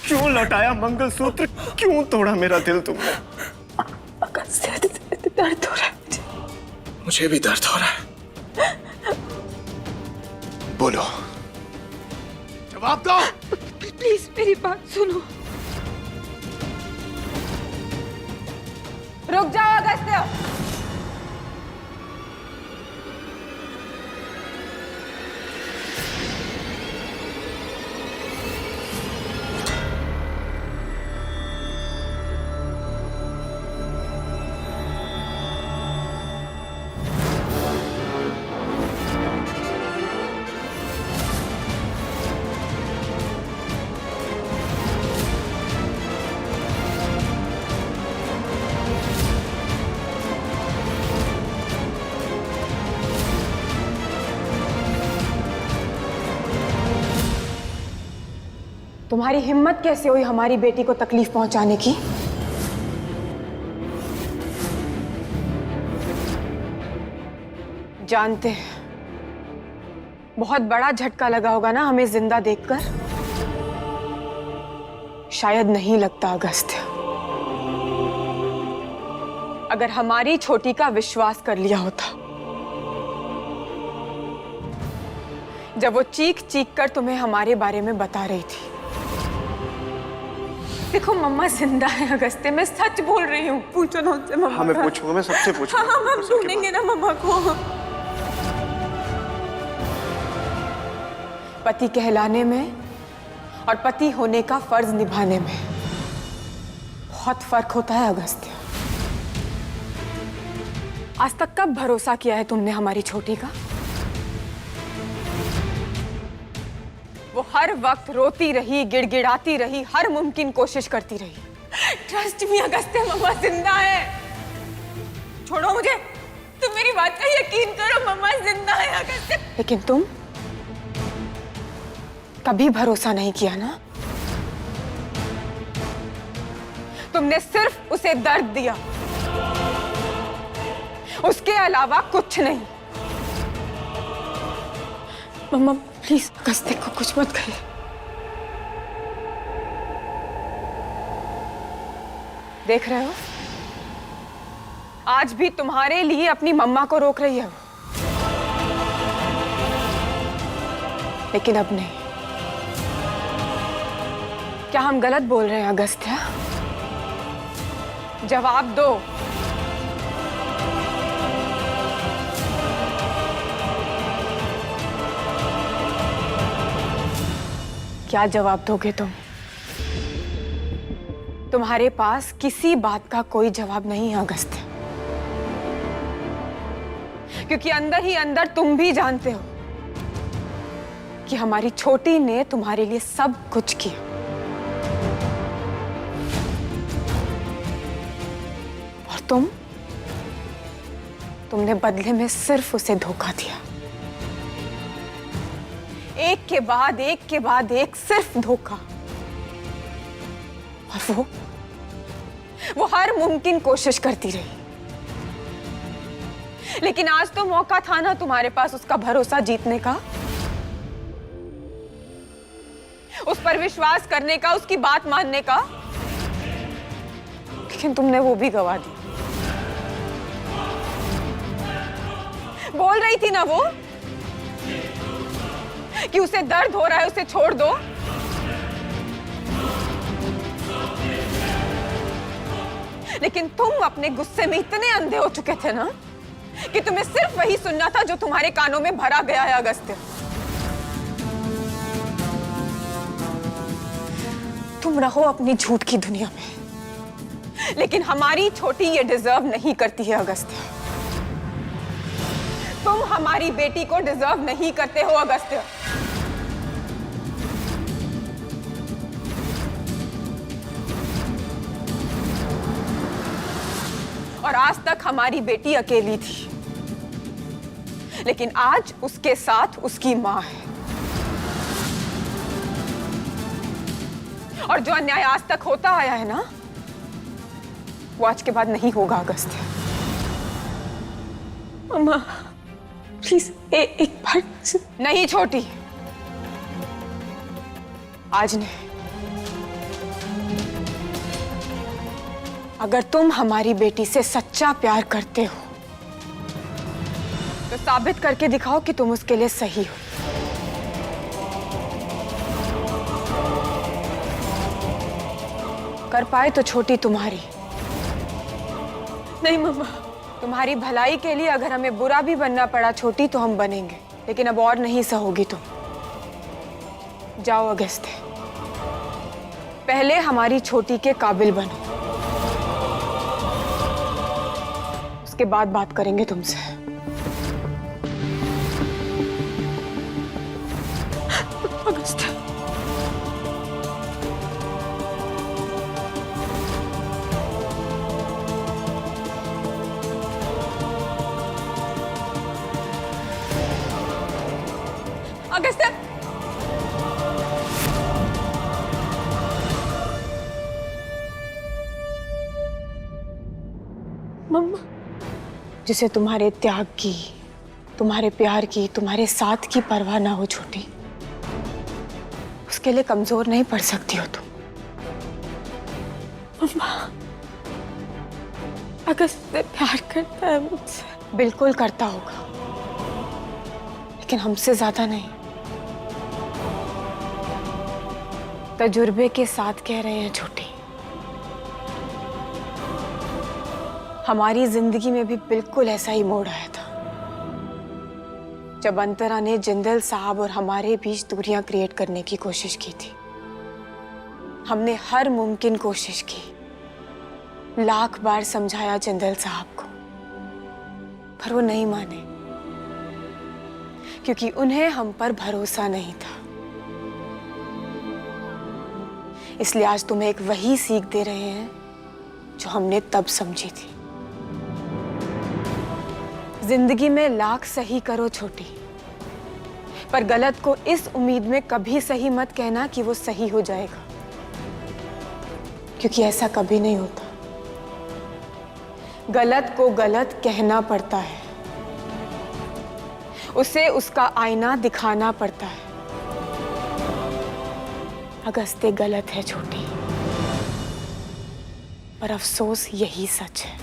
क्यों लौटाया मंगलसूत्र? क्यों तोड़ा मेरा दिल तुमने? अगस्त्य, दर्द हो रहा है मुझे भी दर्द हो रहा है। बोलो, जवाब दो। प्लीज मेरी बात सुनो। रुक जाओ अगस्त्य। तुम्हारी हिम्मत कैसे हुई हमारी बेटी को तकलीफ पहुंचाने की? जानते हैं बहुत बड़ा झटका लगा होगा ना हमें जिंदा देखकर। शायद नहीं लगता अगस्त्य। अगर हमारी छोटी का विश्वास कर लिया होता, जब वो चीख चीख कर तुम्हें हमारे बारे में बता रही थी। देखो मम्मा जिंदा है अगस्त्य, मैं सच बोल रही हूँ। पूछो ना उनसे मम्मा। हाँ मैं पूछूंगा, मैं सबसे पूछूंगा। हाँ हम ढूंढेंगे ना मम्मा को। पति कहलाने में और पति होने का फर्ज निभाने में बहुत फर्क होता है अगस्त्य। आज तक कब भरोसा किया है तुमने हमारी छोटी का? वो हर वक्त रोती रही, गिड़गिड़ाती रही, हर मुमकिन कोशिश करती रही। ट्रस्ट मी अगस्त्य, मम्मा जिंदा है। छोड़ो मुझे, तुम मेरी बात का यकीन करो, मम्मा जिंदा है अगस्त्य। लेकिन तुम कभी भरोसा नहीं किया ना। तुमने सिर्फ उसे दर्द दिया, उसके अलावा कुछ नहीं। मम्मा प्लीज अगस्त्य को कुछ मत कहिए। देख रहे हो, आज भी तुम्हारे लिए अपनी मम्मा को रोक रही है वो। लेकिन अब नहीं। क्या हम गलत बोल रहे हैं अगस्त्य? जवाब दो। क्या जवाब दोगे तुम? तुम्हारे पास किसी बात का कोई जवाब नहीं है अगस्त्य, क्योंकि अंदर ही अंदर तुम भी जानते हो कि हमारी छोटी ने तुम्हारे लिए सब कुछ किया। और तुमने बदले में सिर्फ उसे धोखा दिया। एक के बाद एक सिर्फ धोखा। और वो हर मुमकिन कोशिश करती रही। लेकिन आज तो मौका था ना तुम्हारे पास उसका भरोसा जीतने का, उस पर विश्वास करने का, उसकी बात मानने का। लेकिन तुमने वो भी गवा दी। बोल रही थी ना वो कि उसे दर्द हो रहा है, उसे छोड़ दो। लेकिन तुम अपने गुस्से में इतने अंधे हो चुके थे ना कि तुम्हें सिर्फ वही सुनना था जो तुम्हारे कानों में भरा गया है अगस्त्य। तुम रहो अपनी झूठ की दुनिया में, लेकिन हमारी छोटी ये डिजर्व नहीं करती है अगस्त्य। तुम हमारी बेटी को डिजर्व नहीं करते हो अगस्त्य। और आज तक हमारी बेटी अकेली थी, लेकिन आज उसके साथ उसकी मां है। और जो अन्याय आज तक होता आया है ना, वो आज के बाद नहीं होगा अगस्त्य। मम्मा प्लीज एक बार। नहीं छोटी, आज नहीं, अगर तुम हमारी बेटी से सच्चा प्यार करते हो तो साबित करके दिखाओ कि तुम उसके लिए सही हो। कर पाए तो छोटी तुम्हारी। नहीं मम्मा, तुम्हारी भलाई के लिए अगर हमें बुरा भी बनना पड़ा छोटी तो हम बनेंगे, लेकिन अब और नहीं सहोगी तुम। जाओ अगस्त्य, पहले हमारी छोटी के काबिल बनो, उसके बाद बात करेंगे तुमसे। अगस्त्य, अगस्त्य, मम्मा, जिसे तुम्हारे त्याग की, तुम्हारे प्यार की, तुम्हारे साथ की परवाह ना हो छोटी, उसके लिए कमजोर नहीं पड़ सकती हो तुम। मम्मा, अगस्त्य प्यार करता है मुझसे। बिल्कुल करता होगा, लेकिन हमसे ज्यादा नहीं। तजुर्बे के साथ कह रहे हैं छोटी। हमारी जिंदगी में भी बिल्कुल ऐसा ही मोड़ आया था जब अंतरा ने जिंदल साहब और हमारे बीच दूरियां क्रिएट करने की कोशिश की थी। हमने हर मुमकिन कोशिश की, लाख बार समझाया जिंदल साहब को, पर वो नहीं माने, क्योंकि उन्हें हम पर भरोसा नहीं था। इसलिए आज तुम्हें एक वही सीख दे रहे हैं जो हमने तब समझी थी। जिंदगी में लाख सही करो छोटी, पर गलत को इस उम्मीद में कभी सही मत कहना कि वो सही हो जाएगा, क्योंकि ऐसा कभी नहीं होता। गलत को गलत कहना पड़ता है, उसे उसका आईना दिखाना पड़ता है। अगस्त्य गलत है छोटी, पर अफसोस यही सच है।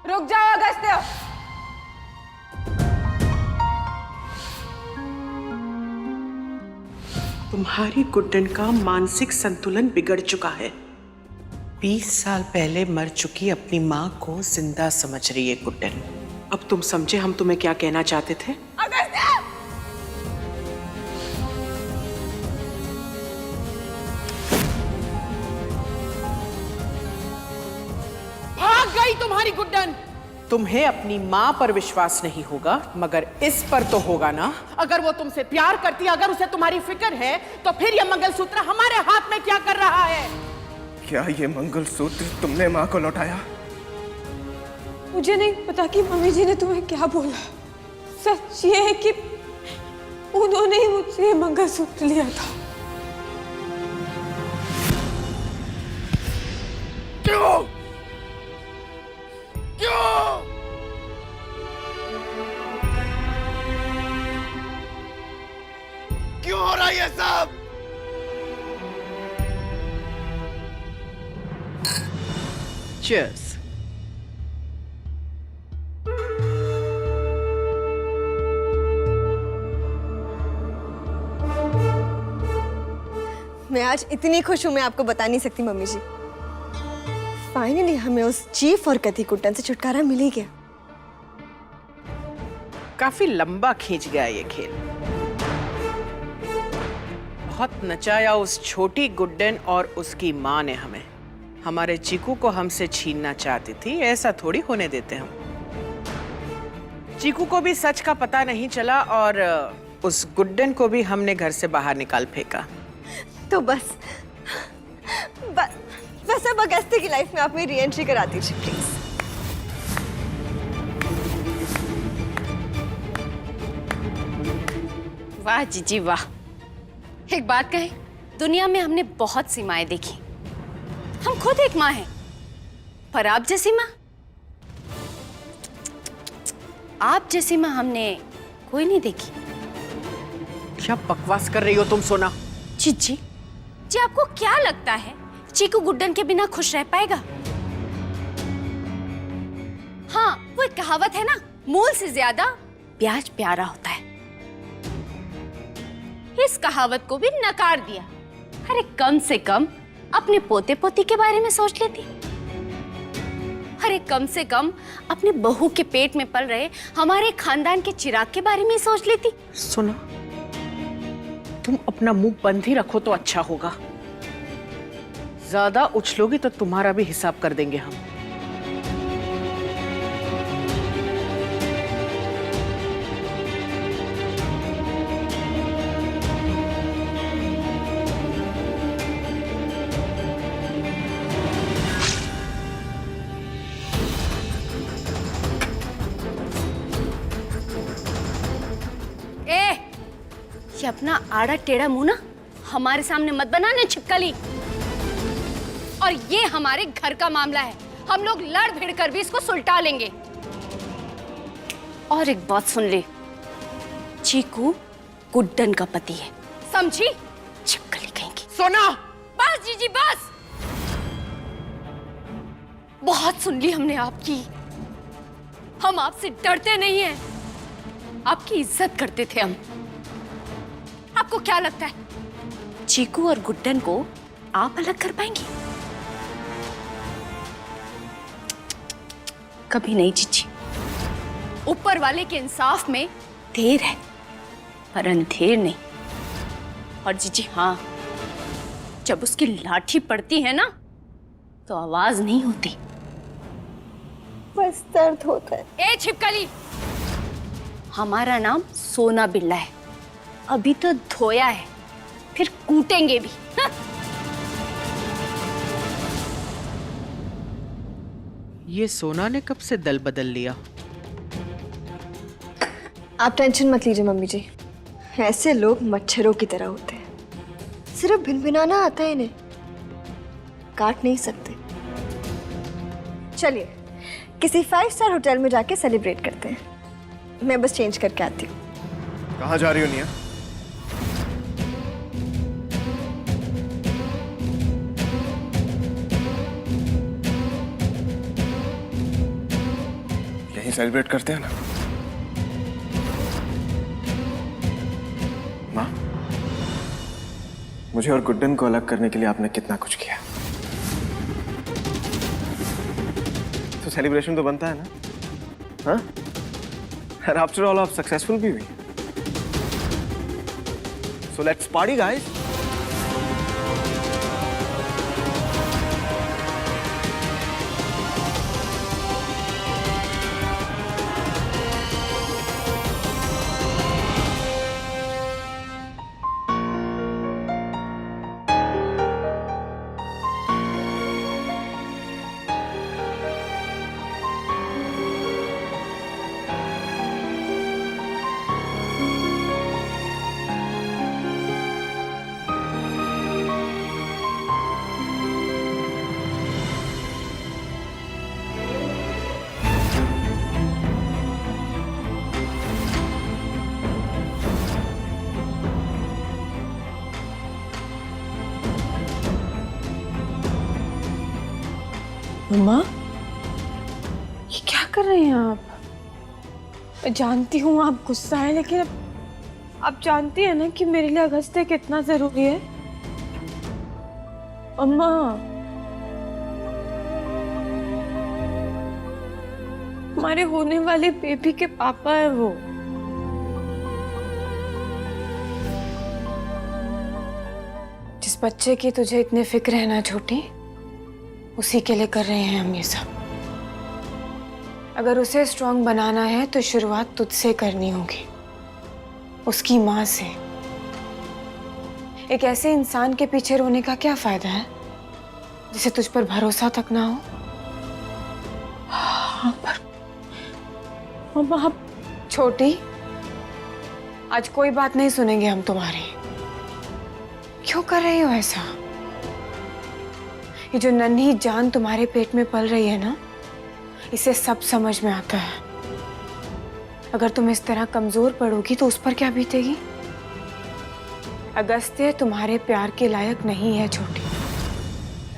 रुक जाओ अगस्त्य। तुम्हारी गुड्डन का मानसिक संतुलन बिगड़ चुका है। 20 साल पहले मर चुकी अपनी माँ को जिंदा समझ रही है गुड्डन। अब तुम समझे हम तुम्हें क्या कहना चाहते थे? अगस्त्य! भाग गई तुम्हारी गुड्डन। तुम्हें अपनी माँ पर विश्वास नहीं होगा, मगर इस पर तो होगा ना। अगर वो तुमसे प्यार करती, अगर उसे तुम्हारी फिक्र है, तो फिर यह मंगलसूत्र हमारे हाथ में क्या कर रहा है? क्या ये मंगलसूत्र तुमने माँ को लौटाया? मुझे नहीं पता कि मम्मी जी ने तुम्हें क्या बोला। सच ये है कि उन्होंने ही मुझसे मंगलसूत्र लिया था। क्यों? क्यों? क्यों हो रहा है ये सब? Cheers. मैं आज इतनी खुश हूं, मैं आपको बता नहीं सकती मम्मी जी। फाइनली हमें उस चीफ और कथी कुट्टन से छुटकारा मिल ही गया। काफी लंबा खींच गया ये खेल। बहुत नचाया उस छोटी गुड्डन और उसकी माँ ने हमें। हमारे चीकू को हमसे छीनना चाहती थी, ऐसा थोड़ी होने देते हम। चीकू को भी सच का पता नहीं चला और उस गुड्डन को भी हमने घर से बाहर निकाल फेंका। तो वैसे अब अगस्त्य की लाइफ में आप मेरी री एंट्री करा दीजिए प्लीज। वाह जीजी वाह। एक बात कहें, दुनिया में हमने बहुत सी माएं देखी, हम खुद एक माँ हैं, पर आप जैसी माँ, आप जैसी माँ हमने कोई नहीं देखी। क्या बकवास कर रही हो तुम सोना? जीजी जी, आपको क्या लगता है चीकू गुड्डन के बिना खुश रह पाएगा? हाँ, वो एक कहावत है ना, मूल से ज्यादा ब्याज प्यारा होता है। इस कहावत को भी नकार दिया। अरे कम से कम अपने पोते पोती के बारे में सोच लेती। अरे कम से कम अपनी बहू के पेट में पल रहे हमारे खानदान के चिराग के बारे में सोच लेती। सुनो, तुम अपना मुंह बंद ही रखो तो अच्छा होगा। ज्यादा उछलोगी तो तुम्हारा भी हिसाब कर देंगे हम। ये अपना आड़ा टेढ़ा मुंह ना हमारे सामने मत बनाने छिपकली। और ये हमारे घर का मामला है, हम लोग लड़ भिड़ कर भी इसको सुलटा लेंगे। और एक बात सुन ले, चीकू गुड्डन का पति है, समझी? छिपकली कहेंगी। सोना बस जीजी बस, बहुत सुन ली हमने आपकी। हम आपसे डरते नहीं हैं, आपकी इज्जत करते थे हम। आपको क्या लगता है चीकू और गुड्डन को आप अलग कर पाएंगी? कभी नहीं जीजी। ऊपर वाले के इंसाफ में देर है पर अंधेर नहीं। और जीजी हाँ, जब उसकी लाठी पड़ती है ना तो आवाज नहीं होती, बस दर्द होता है। ए छिपकली, हमारा नाम सोना बिल्ला है, अभी तो धोया है, फिर कूटेंगे भी। ये सोना ने कब से दल बदल लिया? आप टेंशन मत लीजिए मम्मी जी, ऐसे लोग मच्छरों की तरह होते हैं, सिर्फ भिनभिनाना आता है इन्हें, काट नहीं सकते। चलिए किसी 5 स्टार होटल में जाके सेलिब्रेट करते हैं, मैं बस चेंज करके आती हूँ। कहाँ जा रही हो निया? यहीं सेलिब्रेट करते हैं ना। माँ, मुझे और गुड्डन को अलग करने के लिए आपने कितना कुछ किया, तो सेलिब्रेशन तो बनता है ना? हाँ? और आफ्टर ऑल आप सक्सेसफुल भी हुई, सो लेट्स पार्टी गाइस। मम्मा, ये क्या कर रहे हैं आप? मैं जानती हूँ आप गुस्सा है, लेकिन आप जानती हैं ना कि मेरे लिए अगस्त्य कितना जरूरी है। मम्मा, हमारे होने वाले बेबी के पापा है वो। जिस बच्चे की तुझे इतनी फिक्र है ना छोटी, उसी के लिए कर रहे हैं हम ये सब। अगर उसे स्ट्रांग बनाना है तो शुरुआत तुझसे करनी होगी, उसकी माँ से। एक ऐसे इंसान के पीछे रोने का क्या फायदा है जिसे तुझ पर भरोसा तक ना हो। हाँ पर मम्मा आप छोटी, आज कोई बात नहीं सुनेंगे हम तुम्हारी। क्यों कर रही हो ऐसा? ये जो नन्ही जान तुम्हारे पेट में पल रही है ना, इसे सब समझ में आता है। अगर तुम इस तरह कमजोर पड़ोगी तो उस पर क्या बीतेगी? अगस्त्य तुम्हारे प्यार के लायक नहीं है छोटी।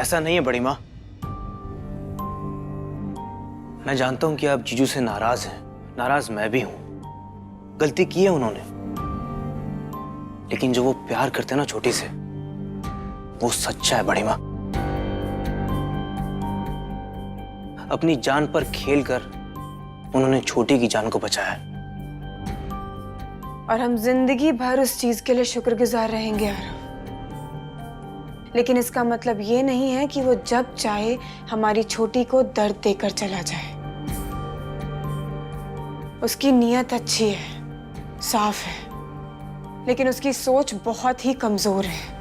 ऐसा नहीं है बड़ी माँ। मैं जानता हूं कि आप जीजू से नाराज हैं, नाराज मैं भी हूं। गलती की है उन्होंने, लेकिन जो वो प्यार करते हैं ना छोटी से, वो सच्चा है बड़ी माँ। अपनी जान पर खेलकर उन्होंने छोटी की जान को बचाया। और हम जिंदगी भर उस चीज के लिए शुक्रगुजार रहेंगे यार। लेकिन इसका मतलब ये नहीं है कि वो जब चाहे हमारी छोटी को दर्द देकर चला जाए। उसकी नीयत अच्छी है, साफ है, लेकिन उसकी सोच बहुत ही कमजोर है।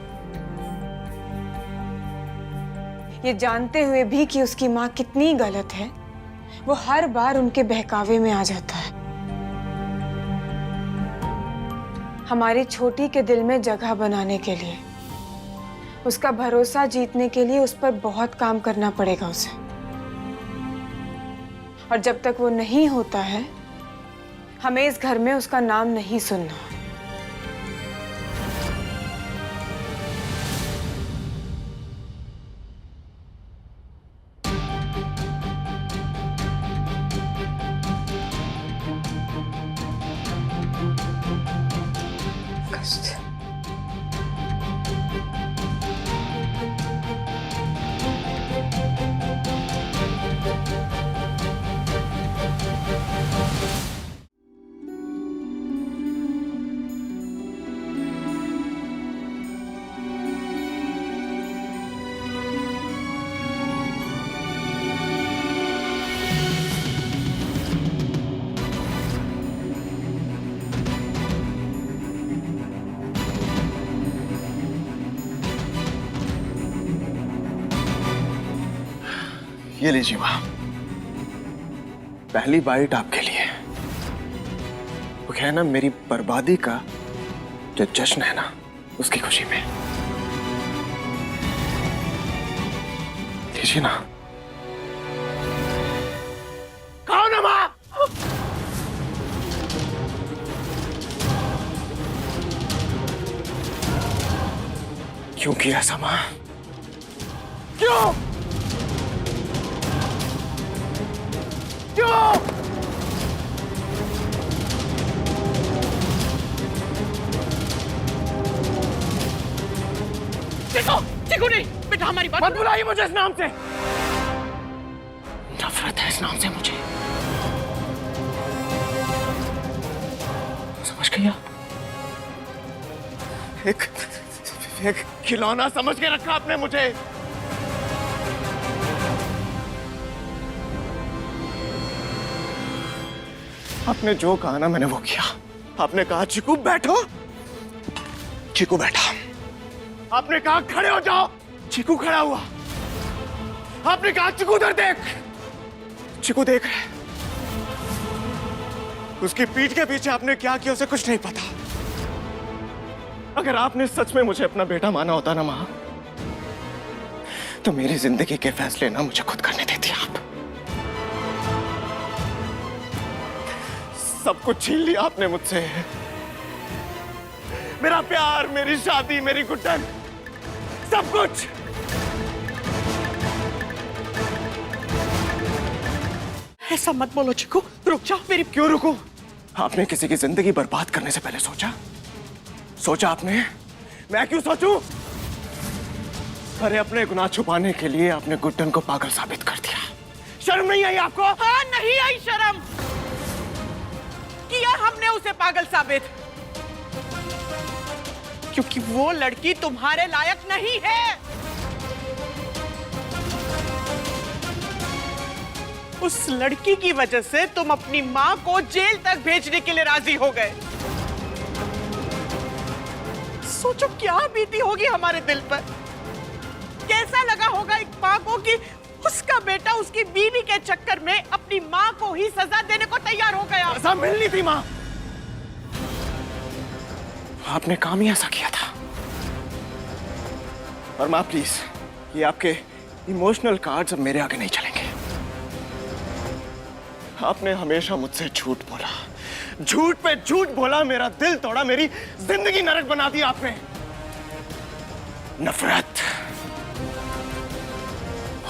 ये जानते हुए भी कि उसकी माँ कितनी गलत है, वो हर बार उनके बहकावे में आ जाता है। हमारी छोटी के दिल में जगह बनाने के लिए, उसका भरोसा जीतने के लिए उस पर बहुत काम करना पड़ेगा उसे। और जब तक वो नहीं होता है, हमें इस घर में उसका नाम नहीं सुनना। ये लीजिए माँ, पहली बाइट आपके लिए। वो क्या है ना, मेरी बर्बादी का जो जश्न है ना, उसकी खुशी में लीजिए ना। खाओ ना माँ। क्यों किया ऐसा माँ? क्यों? क्यों? चिकू नहीं बेटा, हमारी बात मत बुलाइए मुझे इस नाम से। नफरत है इस नाम से मुझे, समझ गई आप? एक खिलौना समझ के रखा आपने मुझे। आपने जो कहा ना, मैंने वो किया। आपने कहा चिकू बैठो, चिकू बैठा। आपने कहा खड़े हो जाओ, चिकू खड़ा हुआ। आपने कहा चिकू उधर देख, चिकू देख रहे। उसकी पीठ के पीछे आपने क्या किया उसे कुछ नहीं पता। अगर आपने सच में मुझे अपना बेटा माना होता ना मां, तो मेरी जिंदगी के फैसले ना मुझे खुद करने देती आप। सब कुछ छीन लिया आपने मुझसे। मेरा प्यार, मेरी शादी, मेरी गुड्डन, सब कुछ। ऐसा मत बोलो चिकू, रुक जाओ मेरी। क्यों रुको? आपने किसी की जिंदगी बर्बाद करने से पहले सोचा आपने? मैं क्यों सोचूं? अरे अपने गुनाह छुपाने के लिए आपने गुड्डन को पागल साबित कर दिया। शर्म नहीं आई आपको? हाँ, नहीं आई शर्म। किया हमने उसे पागल साबित, क्योंकि वो लड़की तुम्हारे लायक नहीं है। उस लड़की की वजह से तुम अपनी मां को जेल तक भेजने के लिए राजी हो गए। सोचो क्या बीती होगी हमारे दिल पर। कैसा लगा होगा एक माँ को कि उसका बेटा उसकी बीवी के चक्कर में अपनी माँ को ही सजा देने को तैयार हो गया। सजा मिलनी थी माँ, आपने काम ही ऐसा किया था। और माँ प्लीज, ये आपके इमोशनल कार्ड्स अब मेरे आगे नहीं चलेंगे। आपने हमेशा मुझसे झूठ बोला, झूठ पे झूठ बोला, मेरा दिल तोड़ा, मेरी जिंदगी नरक बना दी आपने। नफरत,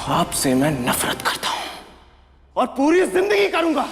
आपसे मैं नफरत करता हूं और पूरी जिंदगी करूंगा।